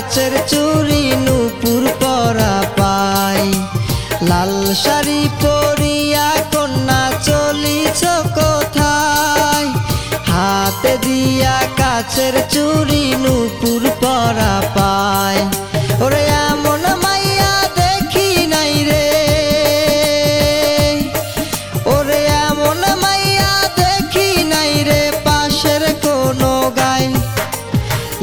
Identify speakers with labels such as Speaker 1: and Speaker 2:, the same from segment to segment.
Speaker 1: কাচের চুড়ি নুপুর পরা পাই। লাল শাড়ি পরিয়া কন্যা চলিছ কোথায়, হাতে দিয়া কাচের চুড়ি নুপুর পরা পাই। ওরে এমন মাইয়া দেখি নাই রে, ওরে এমন মাইয়া দেখি নাই রে পাশের কোনো গায়।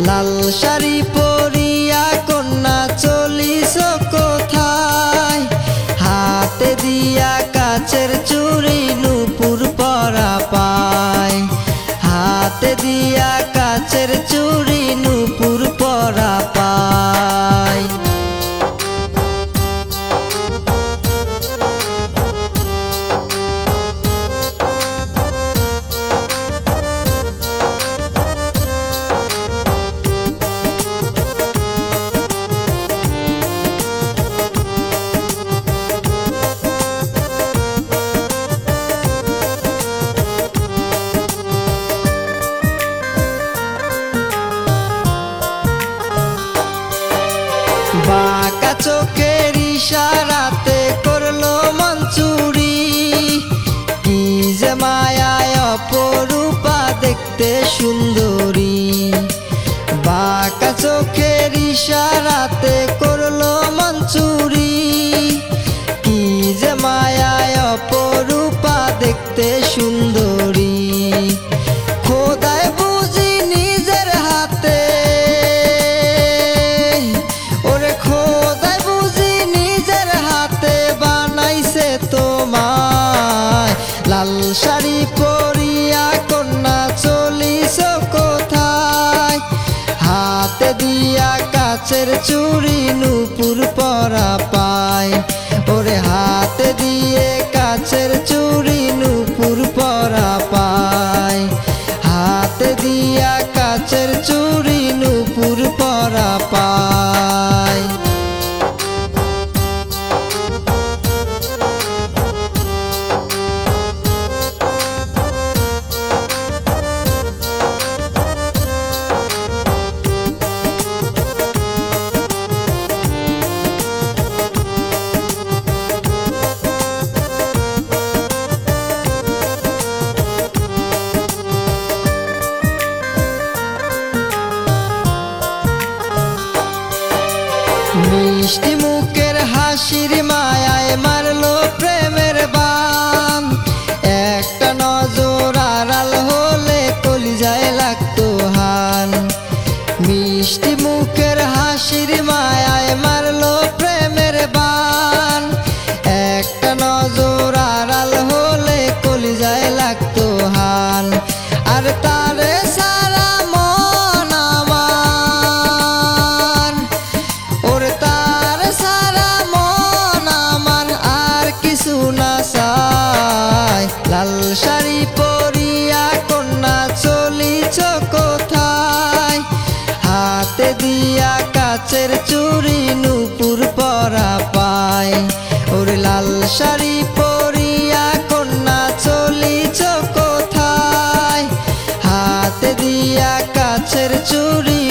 Speaker 1: লাল শাড়ি পরিয়া কন্যা চলিছ কোথায়, হাতে দিয়া কাচের চুড়ি নুপুর পরা পায়। হাতে দিয়া কাচের চুড়ি নুপুর পরা পায়। বাঁকা চোখের ইশারাতে করলো মন চুরি, কি যে মায়ায় অপরূপা দেখতে সুন্দরী। বাঁকা চোখের ইশারাতে করলো মন চুরি, কি যে মায়ায় অপরূপা দেখতে সুন্দরী। খোদায় বুঝি নিজের হাতে, ওরে খোদায় বুঝি নিজের হাতে বানাইছে তোমায়। লাল শাড়ি পরিয়া কন্যা চলিছ কোথায়, হাতে দিয়া কাচের চুড়ি নুপুর পরা পায়। ওরে হাতে দিয়ে কাচের চুড়ি নুপুর পরা পায়। হাতে দিয়া কাচের চুড়ি নুপুর পরা পায়। মিষ্টি মুখের হাসির মায়ায় মারলো প্রেমের বান, একটা নজর আড়াল হলে কলিজায় লাগতো হান। মিষ্টি মুখের হাসির মায়ায় মারলো প্রেমের বান, একটা নজর আড়াল হলে কলিজায় লাগতো হান। আর তারে সারা মন আমার, ওরে তার সারা মন আমার আর কিছু না চায়। লাল শাড়ি পরিয়া কন্যা চলিছ কোথায়, হাতে দিয়া কাচের চুড়ি নুপুর পরা পায়। ওরে লাল শাড়ি পরিয়া কন্যা চলিছ কোথায়, হাতে দিয়া কাচের চুড়ি